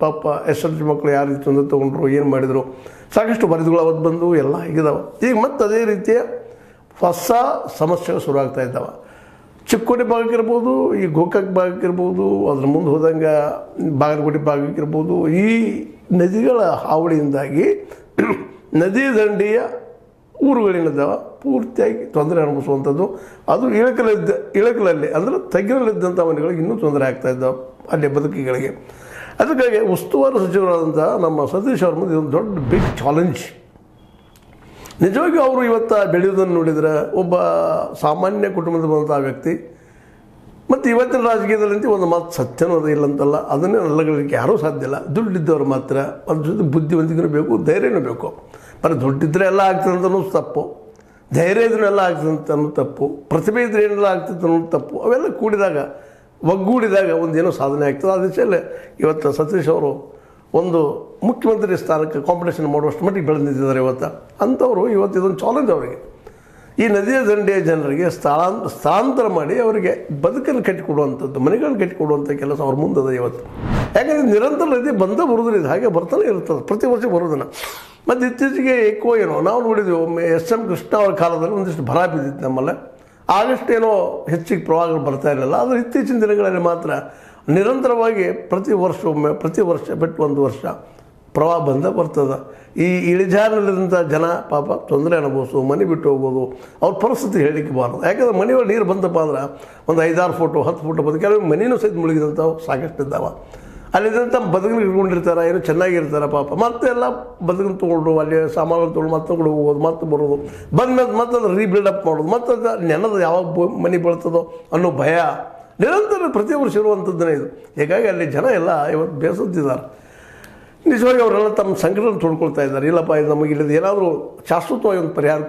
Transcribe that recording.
ಪಾಪ SSLC ಮಕ್ಕಳು ಯಾವ ರೀತಿ ತೊಂದರೆ ತೊಗೊಂಡ್ರು, ಏನು ಮಾಡಿದರು, ಸಾಕಷ್ಟು ವರದಿಗಳು ಅವತ್ತು ಬಂದು ಎಲ್ಲ ಹೀಗಿದಾವೆ. ಈಗ ಮತ್ತೆ ಅದೇ ರೀತಿಯ ಹೊಸ ಸಮಸ್ಯೆಗಳು ಶುರುವಾಗ್ತಾ ಇದ್ದಾವೆ. ಚಿಕ್ಕೋಡಿ ಭಾಗಕ್ಕಿರ್ಬೋದು, ಈ ಗೋಕಾಕ್ ಭಾಗಕ್ಕಿರ್ಬೋದು, ಅದ್ರ ಮುಂದೆ ಹೋದಂಗೆ ಬಾಗಲಕೋಟೆ ಭಾಗಕ್ಕಿರ್ಬೋದು, ಈ ನದಿಗಳ ಹಾವಳಿಯಿಂದಾಗಿ ನದಿ ದಂಡೆಯ ಊರುಗಳೇನಿದ್ದಾವೆ ಪೂರ್ತಿಯಾಗಿ ತೊಂದರೆ ಅನುಭವಿಸುವಂಥದ್ದು. ಅದು ಇಳಕಲಲ್ಲಿ ಅಂದರೆ ತಗ್ಗಿನಲ್ಲಿದ್ದಂಥ ಮನೆಗಳಿಗೆ ಇನ್ನೂ ತೊಂದರೆ ಆಗ್ತಾಯಿದ್ದಾವೆ ಅಲ್ಲಿ ಬದುಕಿಗಳಿಗೆ. ಅದಕ್ಕಾಗಿ ಉಸ್ತುವಾರಿ ಸಚಿವರಾದಂಥ ನಮ್ಮ ಸತೀಶ್ ಅವ್ರ ಮುಂದೆ ಇದೊಂದು ದೊಡ್ಡ ಬಿಗ್ ಚಾಲೆಂಜ್. ನಿಜವಾಗಿ ಅವರು ಇವತ್ತು ಬೆಳೆಯೋದನ್ನು ನೋಡಿದರೆ ಒಬ್ಬ ಸಾಮಾನ್ಯ ಕುಟುಂಬದ ಬಂದಂಥ ವ್ಯಕ್ತಿ ಮತ್ತು ಇವತ್ತಿನ ರಾಜಕೀಯದಲ್ಲಿ ಒಂದು ಮಾತು ಸತ್ಯನೂ ಅದು ಇಲ್ಲಂತಲ್ಲ, ಅದನ್ನೇ ಅಲ್ಲಗಳಿಗೆ ಯಾರೂ ಸಾಧ್ಯ ಇಲ್ಲ. ದುಡ್ಡಿದ್ದವ್ರು ಮಾತ್ರ, ಅದ್ರ ಜೊತೆ ಬುದ್ಧಿವಂತಿಕೆನೂ ಬೇಕು, ಧೈರ್ಯನೂ ಬೇಕು. ಬರೀ ದುಡ್ಡಿದ್ರೆ ಎಲ್ಲ ಆಗ್ತದೆ ಅಂತ ಅನ್ನೋದು ತಪ್ಪು, ಧೈರ್ಯ ಇದ್ರೂ ಎಲ್ಲ ಆಗ್ತದೆ ಅಂತ ಅನ್ನೋದು ತಪ್ಪು, ಪ್ರತಿಭೆ ಇದ್ರೆ ಏನೆಲ್ಲ ಆಗ್ತದೆ ಅನ್ನೋದು ತಪ್ಪು. ಅವೆಲ್ಲ ಕೂಡಿದಾಗ ಒಗ್ಗೂಡಿದಾಗ ಒಂದೇನೋ ಸಾಧನೆ ಆಗ್ತದೆ. ಆ ದಿಶೆಯಲ್ಲೇ ಇವತ್ತು ಸತೀಶ್ ಅವರು ಒಂದು ಮುಖ್ಯಮಂತ್ರಿ ಸ್ಥಾನಕ್ಕೆ ಕಾಂಪಿಟೇಷನ್ ಮಾಡುವಷ್ಟು ಮಟ್ಟಿಗೆ ಬೆಳೆದು ನಿಂತಿದ್ದಾರೆ ಇವತ್ತು. ಅಂಥವರು ಇವತ್ತು ಇದೊಂದು ಚಾಲೆಂಜ್ ಅವರಿಗೆ. ಈ ನದಿಯ ದಂಡೆಯ ಜನರಿಗೆ ಸ್ಥಳಾಂತರ ಮಾಡಿ ಅವರಿಗೆ ಬದುಕನ್ನು ಕಟ್ಟಿಕೊಡುವಂಥದ್ದು, ಮನೆಗಳನ್ನು ಕಟ್ಟಿಕೊಡುವಂಥ ಕೆಲಸ ಅವ್ರ ಮುಂದದ ಇವತ್ತು. ಯಾಕಂದರೆ ನಿರಂತರ ನದಿ ಬಂದೇ ಬರೋದಿಲ್ಲ, ಇದು ಹಾಗೆ ಬರ್ತಾನೆ ಇರ್ತದೆ, ಪ್ರತಿ ವರ್ಷ ಬರೋದನ್ನು. ಮತ್ತು ಇತ್ತೀಚೆಗೆ ಏಕೋ ಏನೋ ನಾವು ನೋಡಿದ್ವಿ, ಒಮ್ಮೆ SM ಕೃಷ್ಣ ಅವರ ಕಾಲದಲ್ಲಿ ಒಂದಿಷ್ಟು ಬರ ಬಿದ್ದಿತ್ತು ನಮ್ಮಲ್ಲೇ. ಆಗಷ್ಟೇನೋ ಹೆಚ್ಚಿಗೆ ಪ್ರವಾಹಗಳು ಬರ್ತಾ ಇರಲಿಲ್ಲ. ಆದರೆ ಇತ್ತೀಚಿನ ದಿನಗಳಲ್ಲಿ ಮಾತ್ರ ನಿರಂತರವಾಗಿ ಪ್ರತಿ ವರ್ಷ ಬಿಟ್ಟು ಒಂದು ವರ್ಷ ಪ್ರವಾಹ ಬರ್ತದೆ. ಈ ಇಳಿಜಾರಿನಲ್ಲಿದ್ದಂಥ ಜನ ಪಾಪ ತೊಂದರೆ ಅನುಭವಿಸು, ಮನೆ ಬಿಟ್ಟು ಹೋಗೋದು, ಅವ್ರ ಪರಿಸ್ಥಿತಿ ಹೇಳಲಿಕ್ಕೆ ಬಾರದು. ಯಾಕಂದರೆ ಮನೆಯೊಳಗೆ ನೀರು ಬಂದಪ್ಪ ಅಂದ್ರೆ ಒಂದು 5-6 ಫುಟು 10 ಫುಟು ಬಂದು ಕೆಲವು ಮನೆಯೂ ಸಹಿತ ಮುಳುಗಿದಂಥವು ಸಾಕಷ್ಟು ಇದ್ದಾವೆ. ಅಲ್ಲಿದ್ದಂಥ ಬದುಕನ್ನು ಇಟ್ಕೊಂಡಿರ್ತಾರೆ, ಏನೋ ಚೆನ್ನಾಗಿರ್ತಾರೆ ಪಾಪ. ಮತ್ತೆಲ್ಲ ಬದುಕನ್ನು ತೊಗೊಂಡು ಅಲ್ಲಿ ಸಾಮಾನುಗಳು ತೊಗೊಂಡು ಮತ್ತೆ ಹೋಗೋದು, ಮತ್ತೆ ಬರೋದು, ಬಂದ್ಮೇಲೆ ಮತ್ತೆ ಅದು ರೀಬಿಲ್ಡಪ್ ಮಾಡೋದು, ಮತ್ತೆ ಅದು ನೆನದು ಯಾವಾಗ ಮನೆ ಬೀಳ್ತದೋ ಅನ್ನೋ ಭಯ ನಿರಂತರ ಪ್ರತಿ ವರ್ಷ ಇರುವಂಥದ್ದನ್ನೇ ಇದು. ಹೀಗಾಗಿ ಅಲ್ಲಿ ಜನ ಎಲ್ಲ ಇವತ್ತು ಬೇಸತ್ತಿದ್ದಾರೆ. ನಿಜವಾಗಿ ಅವರೆಲ್ಲ ತಮ್ಮ ಸಂಕಟವನ್ನು ತೊಡ್ಕೊಳ್ತಾ ಇದ್ದಾರೆ. ಇಲ್ಲಪ್ಪ ಇದು ನಮಗಿಲ್ಲದ ಏನಾದರೂ ಶಾಶ್ವತವಾಗಿ ಒಂದು ಪರಿಹಾರ